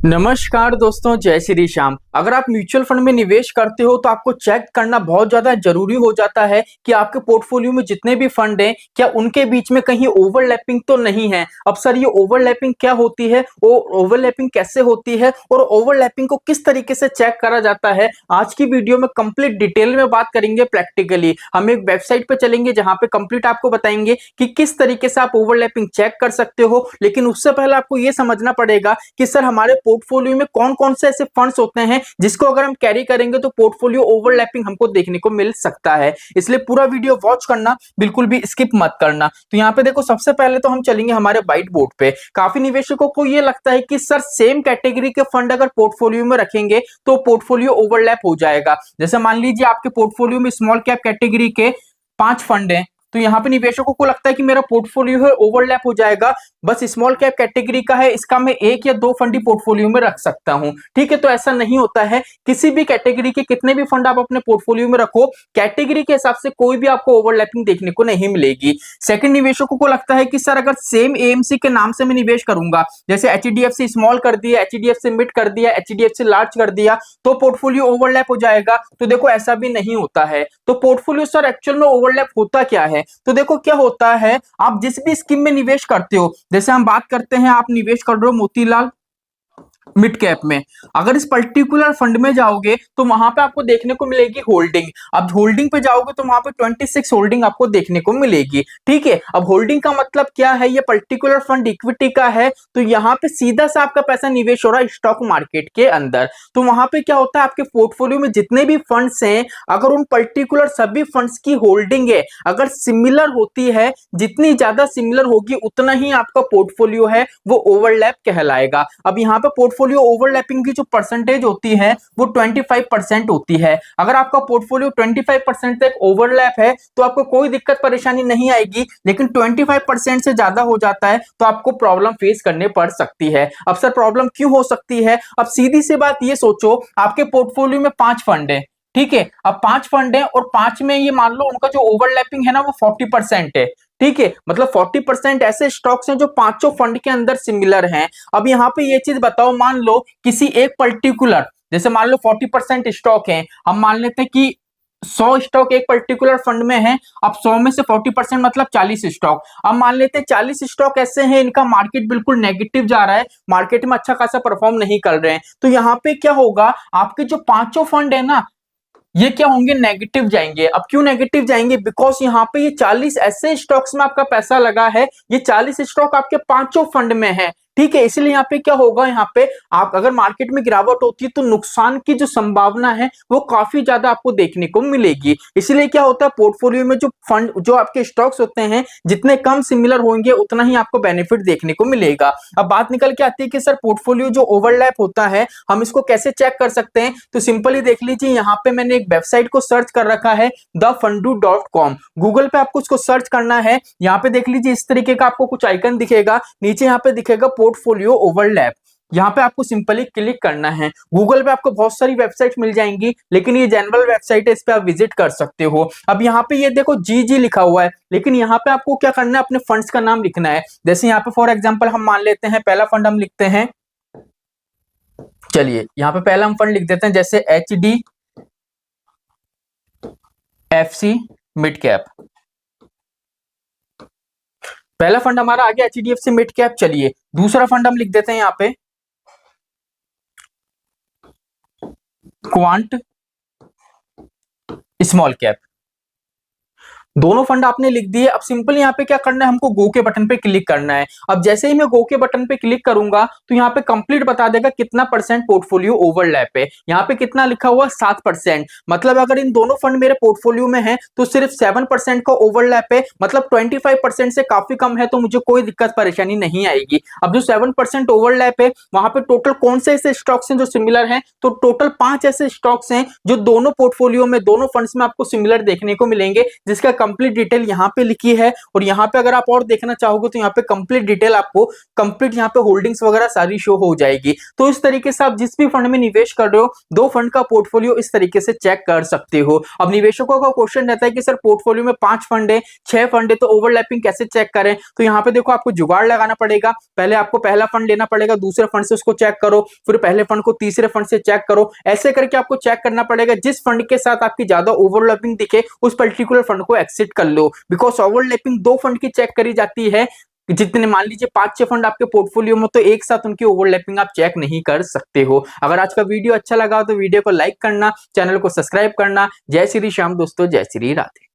नमस्कार दोस्तों, जय श्री श्याम। अगर आप म्यूचुअल फंड में निवेश करते हो तो आपको चेक करना बहुत ज्यादा जरूरी हो जाता है कि आपके पोर्टफोलियो में जितने भी फंड हैं क्या उनके बीच में कहीं ओवरलैपिंग तो नहीं है। अब सर ये ओवरलैपिंग क्या होती है, वो ओवरलैपिंग कैसे होती है और ओवरलैपिंग को किस तरीके से चेक करा जाता है, आज की वीडियो में कंप्लीट डिटेल में बात करेंगे। प्रैक्टिकली हम एक वेबसाइट पे चलेंगे जहां पे कंप्लीट आपको बताएंगे कि किस तरीके से आप ओवरलैपिंग चेक कर सकते हो। लेकिन उससे पहले आपको ये समझना पड़ेगा कि सर हमारे पोर्टफोलियो में कौन कौन से ऐसे फंड्स होते हैं जिसको अगर हम कैरी करेंगे तो पोर्टफोलियो ओवरलैपिंग हमको देखने को मिल सकता है। इसलिए पूरा वीडियो वॉच करना, बिल्कुल भी स्किप मत करना। तो यहाँ पे देखो, सबसे पहले तो हम चलेंगे हमारे व्हाइट बोर्ड पे। काफी निवेशकों को ये लगता है कि सर सेम कैटेगरी के फंड अगर पोर्टफोलियो में रखेंगे तो पोर्टफोलियो ओवरलैप हो जाएगा। जैसे मान लीजिए आपके पोर्टफोलियो में स्मॉल कैप कैटेगरी के 5 फंड हैं, तो यहाँ पे निवेशकों को लगता है कि मेरा पोर्टफोलियो है ओवरलैप हो जाएगा, बस स्मॉल कैप कैटेगरी का है, इसका मैं 1 या 2 फंड ही पोर्टफोलियो में रख सकता हूं। ठीक है, तो ऐसा नहीं होता है। किसी भी कैटेगरी के कितने भी फंड आप अपने पोर्टफोलियो में रखो, कैटेगरी के हिसाब से कोई भी आपको ओवरलैपिंग देखने को नहीं मिलेगी। सेकंड, निवेशकों को लगता है कि सर अगर सेम एएमसी के नाम से मैं निवेश करूंगा, जैसे एचडीएफसी स्मॉल कर दिया, एचडीएफसी मिड कर दिया, एचडीएफसी लार्ज कर दिया, तो पोर्टफोलियो ओवरलैप हो जाएगा। तो देखो ऐसा भी नहीं होता है। तो पोर्टफोलियो सर एक्चुअल में ओवरलैप होता क्या है? तो देखो क्या होता है, आप जिस भी स्कीम में निवेश करते हो, जैसे हम बात करते हैं आप निवेश कर रहे हो मोतीलाल मिड कैप में, अगर इस पर्टिकुलर फंड में जाओगे तो वहां पे आपको देखने को मिलेगी होल्डिंग। अब होल्डिंग पे जाओगे तो वहां पे 26 होल्डिंग आपको देखने को मिलेगी। ठीक है, अब होल्डिंग का मतलब क्या है, ये पर्टिकुलर फंड इक्विटी का है, तो यहाँ पे सीधा सा आपका पैसा निवेश हो रहा है स्टॉक मार्केट के अंदर। तो वहां पे क्या होता है, आपके पोर्टफोलियो में जितने भी फंड्स हैं, अगर उन पर्टिकुलर सभी फंड्स की होल्डिंग है अगर सिमिलर होती है, जितनी ज्यादा सिमिलर होगी उतना ही आपका पोर्टफोलियो है वो ओवरलैप कहलाएगा। अब यहाँ पे पोर्टफोलियो ओवरलैपिंग की जो परसेंटेज होती है वो 25% होती है। अगर आपका पोर्टफोलियो 25% तक ओवरलैप है तो आपको कोई दिक्कत परेशानी नहीं आएगी, लेकिन 25% से ज्यादा हो जाता है तो आपको प्रॉब्लम फेस करने पड़ सकती है। अब सर प्रॉब्लम क्यों हो सकती है? अब सीधी सी बात ये सोचो, आपके पोर्टफोलियो में 5 फंड है, ठीक है, अब 5 फंड है और 5 में ये मान लो उनका जो ओवरलैपिंग है ना वो 40% है। ठीक है, मतलब 40% ऐसे स्टॉक्स हैं जो पांचों फंड के अंदर सिमिलर हैं। अब यहाँ पे ये चीज बताओ, मान लो किसी एक पर्टिकुलर, जैसे मान लो 40% स्टॉक है, हम मान लेते हैं कि 100 स्टॉक एक पर्टिकुलर फंड में है। अब 100 में से 40% मतलब 40 स्टॉक। अब मान लेते हैं 40 स्टॉक ऐसे हैं इनका मार्केट बिल्कुल नेगेटिव जा रहा है, मार्केट में अच्छा खासा परफॉर्म नहीं कर रहे हैं, तो यहाँ पे क्या होगा, आपके जो पांचों फंड है ना ये क्या होंगे, नेगेटिव जाएंगे। अब क्यों नेगेटिव जाएंगे? बिकॉज यहाँ पे ये 40 ऐसे स्टॉक्स में आपका पैसा लगा है, ये 40 स्टॉक आपके पांचों फंड में है। ठीक है, इसलिए यहाँ पे क्या होगा, यहाँ पे आप अगर मार्केट में गिरावट होती है तो नुकसान की जो संभावना है वो काफी ज्यादा आपको देखने को मिलेगी। इसलिए क्या होता है, पोर्टफोलियो में जो फंड जो आपके स्टॉक्स होते हैं जितने कम सिमिलर होंगे उतना ही आपको बेनिफिट देखने को मिलेगा। अब बात निकल के आती है कि सर पोर्टफोलियो जो ओवरलैप होता है हम इसको कैसे चेक कर सकते हैं? तो सिंपली देख लीजिए, यहाँ पे मैंने एक वेबसाइट को सर्च कर रखा है thefundu.com। गूगल पे आपको उसको सर्च करना है। यहाँ पे देख लीजिए इस तरीके का आपको कुछ आइकन दिखेगा, नीचे यहाँ पे दिखेगा पोर्टफोलियो ओवरलैप, यहाँ पे आपको सिंपली क्लिक करना है। गूगल पे आपको बहुत सारी वेबसाइट मिल जाएंगी, लेकिन ये जनरल वेबसाइट है, इस पे आप विजिट कर सकते हो। अब यहाँ पे ये देखो जी लिखा हुआ है, लेकिन यहाँ पे आपको क्या करना है, अपने फंड्स का नाम लिखना है। जैसे यहाँ पे फॉर एग्जांपल हम मान लेते हैं पहला फंड हम लिखते हैं, चलिए यहाँ पे पहला हम फंड लिख देते हैं जैसे HDFC मिड कैप। पहला फंड हमारा आ गया HDFC मिड कैप। चलिए दूसरा फंड हम लिख देते हैं यहाँ पे क्वांट स्मॉल कैप। दोनों फंड आपने लिख दिए। अब सिंपल यहाँ पे क्या करना है, हमको गो के बटन पे क्लिक करना है। अब जैसे ही मैं गो के बटन पे क्लिक करूंगा तो यहाँ पे कंप्लीट बता देगा कितना परसेंट पोर्टफोलियो ओवरलैप है। यहाँ पे कितना लिखा हुआ, 7%। मतलब अगर इन दोनों फंड मेरे पोर्टफोलियो में है तो सिर्फ 7% का ओवरलैप है, मतलब 25% से काफी कम है, तो मुझे कोई दिक्कत परेशानी नहीं आएगी। अब जो 7% ओवरलैप है वहां पे टोटल कौन से ऐसे स्टॉक्स हैं जो सिमिलर हैं, तो टोटल 5 ऐसे स्टॉक्स हैं जो दोनों पोर्टफोलियो में दोनों फंड्स में आपको सिमिलर देखने को मिलेंगे, जिसका कंप्लीट डिटेल यहाँ पे लिखी है और यहाँ पे अगर आप और देखना चाहोगे तो यहाँ पे कंप्लीट डिटेल आपको कंप्लीट यहाँ पे होल्डिंग्स वगैरह सारी शो हो जाएगी। तो इस तरीके से आप जिस भी फंड में निवेश कर रहे हो, दो फंड का पोर्टफोलियो इस तरीके से चेक कर सकते हो। अब निवेशकों का क्वेश्चन रहता है कि सर पोर्टफोलियो में 5 फंड है, 6 फंड है, तो ओवरलैपिंग कैसे चेक करें? तो यहाँ पे देखो आपको जुगाड़ लगाना पड़ेगा। पहले आपको पहला फंड लेना पड़ेगा, दूसरे फंड से उसको चेक करो, फिर पहले फंड को तीसरे फंड से चेक करो। ऐसे करके आपको चेक करना पड़ेगा। जिस फंड के साथ आपकी ज्यादा ओवरलैपिंग दिखे उस पर्टिकुलर फंड को एक्सिट कर लो, बिकॉज ओवरलैपिंग दो फंड की चेक करी जाती है। जितने मान लीजिए 5-6 फंड आपके पोर्टफोलियो में, तो एक साथ उनकी ओवरलैपिंग आप चेक नहीं कर सकते हो। अगर आज का वीडियो अच्छा लगा तो वीडियो को लाइक करना, चैनल को सब्सक्राइब करना। जय श्री श्याम दोस्तों, जय श्री राधे।